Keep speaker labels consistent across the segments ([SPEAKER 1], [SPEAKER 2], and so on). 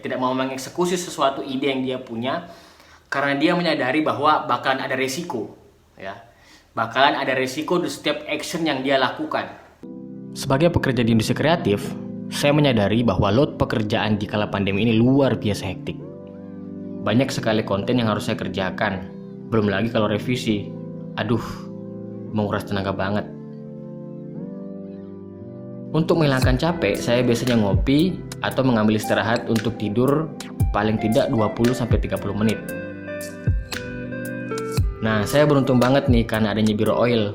[SPEAKER 1] tidak mau mengeksekusi sesuatu ide yang dia punya karena dia menyadari bahwa bakalan ada resiko, ya. Bakalan ada resiko di setiap action yang dia lakukan. Sebagai pekerja di industri kreatif, saya menyadari bahwa load pekerjaan di kala pandemi ini luar biasa hektik. Banyak sekali konten yang harus saya kerjakan. Belum lagi kalau revisi. Aduh, menguras tenaga banget. Untuk menghilangkan capek, saya biasanya ngopi atau mengambil istirahat untuk tidur paling tidak 20-30 menit. Nah, saya beruntung banget nih karena adanya Biro Oil.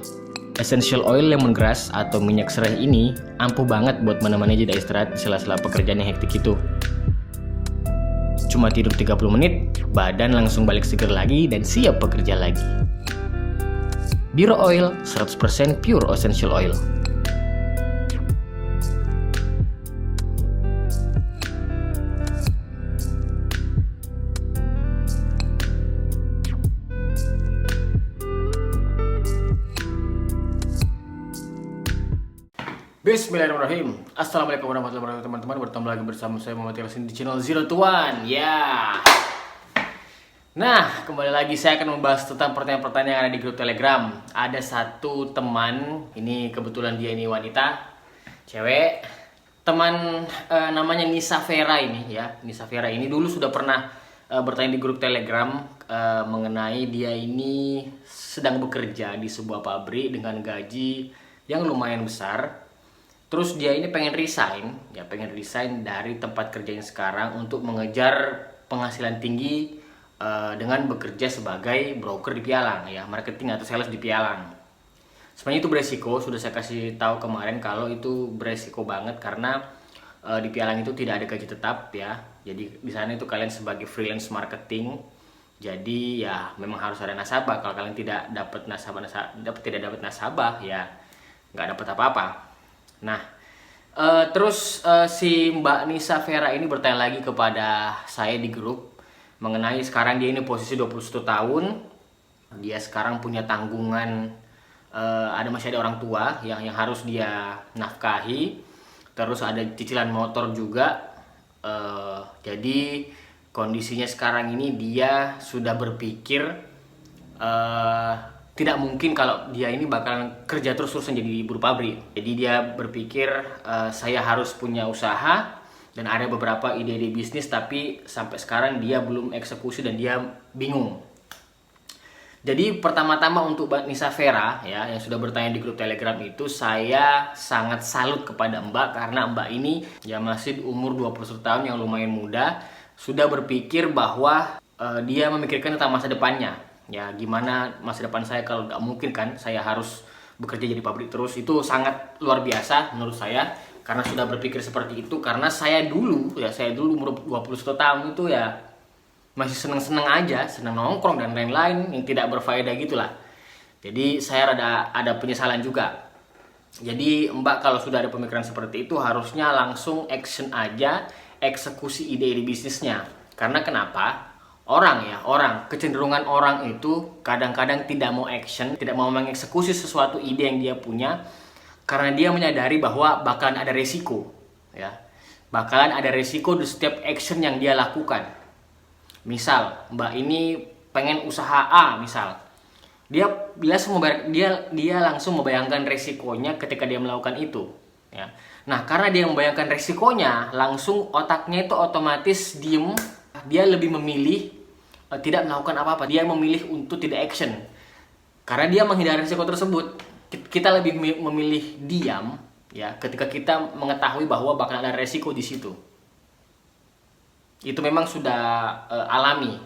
[SPEAKER 1] Essential oil lemongrass atau minyak serai ini ampuh banget buat menemani jeda istirahat di sela-sela pekerjaan yang hektik itu. Cuma tidur 30 menit, badan langsung balik seger lagi dan siap bekerja lagi. Biro Oil 100% pure essential oil. Bismillahirrahmanirrahim. Assalamualaikum warahmatullahi wabarakatuh, teman-teman. Bertemu lagi bersama saya Muhammad Yasin di channel Zero to One. Ya. Nah, kembali lagi saya akan membahas tentang pertanyaan-pertanyaan yang ada di grup Telegram. Ada satu teman, ini kebetulan dia ini wanita, cewek. Teman namanya Nisa Vera ini, ya. Nisa Vera ini dulu sudah pernah bertanya di grup Telegram mengenai dia ini sedang bekerja di sebuah pabrik dengan gaji yang lumayan besar. Terus dia ini pengen resign dari tempat kerjanya sekarang untuk mengejar penghasilan tinggi dengan bekerja sebagai broker di pialang, ya, marketing atau sales di pialang. Sebenarnya itu beresiko, sudah saya kasih tahu kemarin kalau itu beresiko banget karena di pialang itu tidak ada gaji tetap, ya. Jadi di sana itu kalian sebagai freelance marketing. Jadi ya memang harus ada nasabah. Kalau kalian tidak dapat nasabah, ya nggak dapat apa-apa. Nah, terus si Mbak Nisa Vera ini bertanya lagi kepada saya di grup mengenai sekarang dia ini posisi 21 tahun. Dia sekarang punya tanggungan, masih ada orang tua yang harus dia nafkahi. Terus ada cicilan motor juga. Jadi kondisinya sekarang ini dia sudah berpikir tidak mungkin kalau dia ini bakalan kerja terus-terusan jadi buruh pabrik. Jadi dia berpikir saya harus punya usaha dan ada beberapa ide-ide bisnis tapi sampai sekarang dia belum eksekusi dan dia bingung. Jadi pertama-tama untuk Mbak Nisa Vera, ya, yang sudah bertanya di grup Telegram itu, saya sangat salut kepada Mbak karena Mbak ini ya masih umur 21 tahun yang lumayan muda, sudah berpikir bahwa dia memikirkan tentang masa depannya. Ya, gimana masa depan saya kalau nggak mungkin kan saya harus bekerja jadi pabrik terus. Itu sangat luar biasa menurut saya karena sudah berpikir seperti itu. Karena saya dulu umur 21 tahun itu ya masih seneng-seneng aja, seneng nongkrong dan lain-lain yang tidak berfaedah gitulah. Jadi saya ada penyesalan juga. Jadi Mbak kalau sudah ada pemikiran seperti itu harusnya langsung action aja, eksekusi ide-ide bisnisnya. Karena kenapa? Kecenderungan orang itu kadang-kadang tidak mau action, tidak mau mengeksekusi sesuatu ide yang dia punya karena dia menyadari bahwa bakalan ada resiko, ya. Bakalan ada resiko di setiap action yang dia lakukan. Misal, Mbak ini pengen usaha A, misal. Dia langsung membayangkan resikonya ketika dia melakukan itu, ya. Nah, karena dia membayangkan resikonya, langsung otaknya itu otomatis diem. Dia lebih memilih tidak melakukan apa-apa. Dia memilih untuk tidak action. Karena dia menghindari risiko tersebut. Kita lebih memilih diam, ya, ketika kita mengetahui bahwa bakal ada resiko di situ. Itu memang sudah alami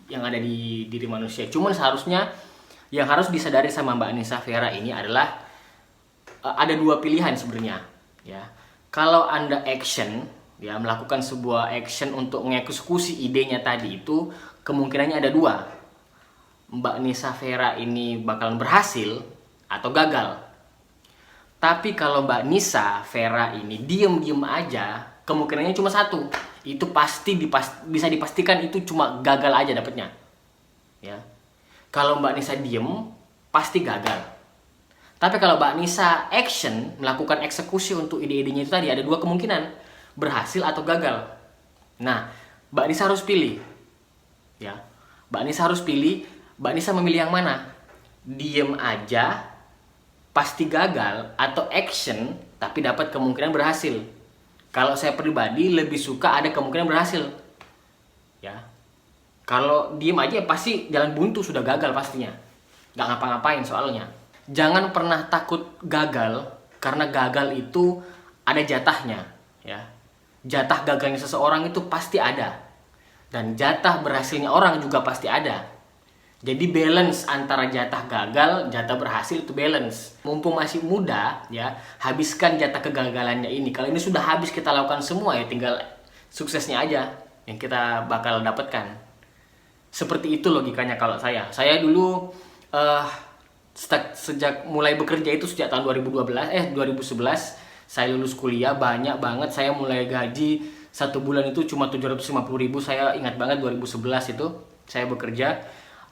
[SPEAKER 1] yang ada di diri manusia. Cuman seharusnya yang harus disadari sama Mbak Nisa Vera ini adalah ada dua pilihan sebenarnya, ya. Kalau Anda action, ya, melakukan sebuah action untuk mengeksekusi idenya tadi itu kemungkinannya ada dua. Mbak Nisa Vera ini bakalan berhasil atau gagal. Tapi kalau Mbak Nisa Vera ini diem-diem aja, kemungkinannya cuma satu. Itu bisa dipastikan itu cuma gagal aja dapetnya, ya. Kalau Mbak Nisa diem pasti gagal. Tapi kalau Mbak Nisa action, melakukan eksekusi untuk ide-idenya itu tadi, ada dua kemungkinan, berhasil atau gagal. Nah, Mbak Nisa harus pilih. Ya, Mbak Nisa harus pilih. Mbak Nisa memilih yang mana? Diem aja, pasti gagal, atau action, tapi dapat kemungkinan berhasil. Kalau saya pribadi lebih suka ada kemungkinan berhasil. Ya, kalau diem aja pasti jalan buntu, sudah gagal pastinya. Nggak ngapa-ngapain soalnya. Jangan pernah takut gagal, karena gagal itu ada jatahnya. Ya, jatah gagalnya seseorang itu pasti ada. Dan jatah berhasilnya orang juga pasti ada. Jadi balance antara jatah gagal, jatah berhasil itu balance. Mumpung masih muda, ya, habiskan jatah kegagalannya ini. Kalau ini sudah habis kita lakukan semua, ya tinggal suksesnya aja yang kita bakal dapatkan. Seperti itu logikanya kalau saya. Saya dulu sejak mulai bekerja itu sejak tahun 2011 saya lulus kuliah, banyak banget saya mulai gaji 1 bulan itu cuma 750.000. Saya ingat banget 2011 itu saya bekerja.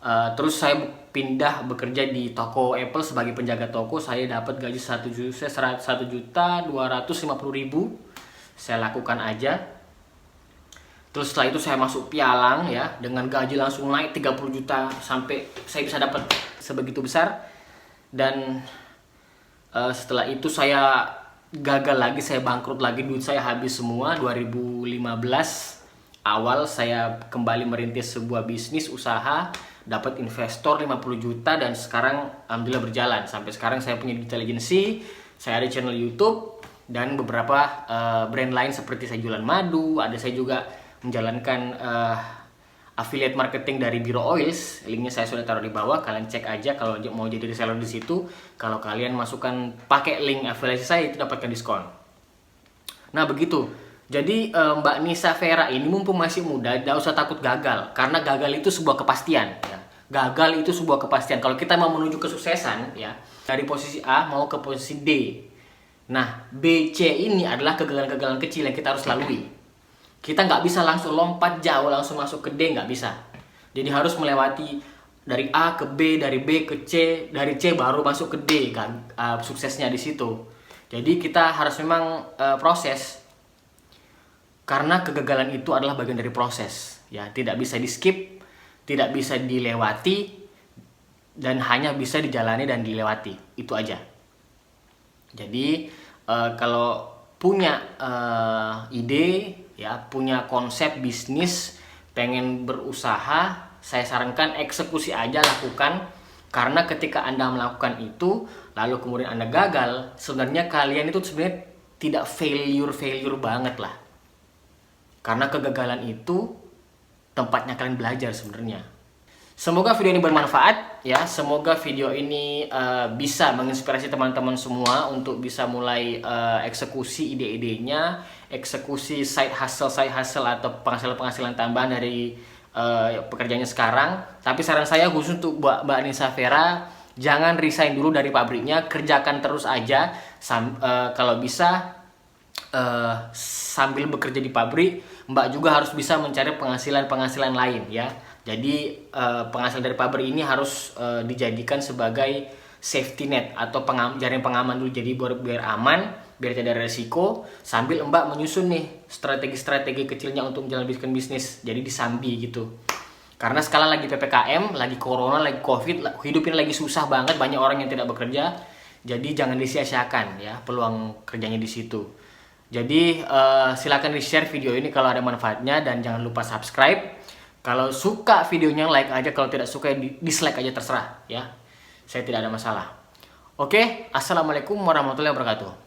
[SPEAKER 1] Terus saya pindah bekerja di toko Apple sebagai penjaga toko. Saya dapat gaji 1.250.000. Saya lakukan aja. Terus setelah itu saya masuk pialang, ya, dengan gaji langsung naik 30 juta sampai saya bisa dapat sebegitu besar. Dan setelah itu saya gagal lagi, saya bangkrut lagi, duit saya habis semua. 2015 awal saya kembali merintis sebuah bisnis usaha, dapat investor 50 juta, dan sekarang alhamdulillah berjalan. Sampai sekarang saya punya digital agency, saya ada channel YouTube, dan beberapa brand lain seperti saya jualan madu, ada saya juga menjalankan affiliate marketing dari Biro Oils. Linknya saya sudah taruh di bawah, kalian cek aja kalau mau jadi reseller di situ. Kalau kalian masukkan pakai link afiliasi saya itu dapatkan diskon. Nah begitu. Jadi Mbak Nisa Vera ini mumpung masih muda, tidak usah takut gagal, karena gagal itu sebuah kepastian. Ya. Gagal itu sebuah kepastian. Kalau kita mau menuju kesuksesan, ya, dari posisi A mau ke posisi D. Nah B, C ini adalah kegagalan-kegagalan kecil yang kita harus lalui. Kita nggak bisa langsung lompat jauh, langsung masuk ke D, nggak bisa. Jadi harus melewati dari A ke B, dari B ke C, dari C baru masuk ke D, kan? Suksesnya di situ. Jadi kita harus memang proses. Karena kegagalan itu adalah bagian dari proses. Ya, tidak bisa di skip, tidak bisa dilewati, dan hanya bisa dijalani dan dilewati. Itu aja. Jadi kalau punya ide, ya, punya konsep bisnis, pengen berusaha, saya sarankan eksekusi aja, lakukan. Karena ketika Anda melakukan itu lalu kemudian Anda gagal, sebenarnya kalian itu sebenarnya tidak failure banget lah. Karena kegagalan itu tempatnya kalian belajar sebenarnya. Semoga video ini bermanfaat, ya. Semoga video ini bisa menginspirasi teman-teman semua untuk bisa mulai eksekusi ide-idenya, eksekusi side hustle atau penghasilan tambahan dari pekerjaannya sekarang. Tapi saran saya khusus untuk Mbak Nisa Vera, jangan resign dulu dari pabriknya, kerjakan terus aja. Kalau bisa sambil bekerja di pabrik, Mbak juga harus bisa mencari penghasilan lain, ya. Jadi penghasilan dari pabrik ini harus dijadikan sebagai safety net atau jaring pengaman dulu. Jadi biar aman, biar tidak ada resiko, sambil Mbak menyusun nih strategi-strategi kecilnya untuk menjalankan bisnis. Jadi disambi gitu. Karena sekarang lagi PPKM, lagi corona, lagi covid, hidup ini lagi susah banget, banyak orang yang tidak bekerja. Jadi jangan disia-siakan, ya, peluang kerjanya di situ. Jadi silakan di-share video ini kalau ada manfaatnya, dan jangan lupa subscribe. Kalau suka videonya like aja, kalau tidak suka dislike aja, terserah, ya. Saya tidak ada masalah. Oke, assalamualaikum warahmatullahi wabarakatuh.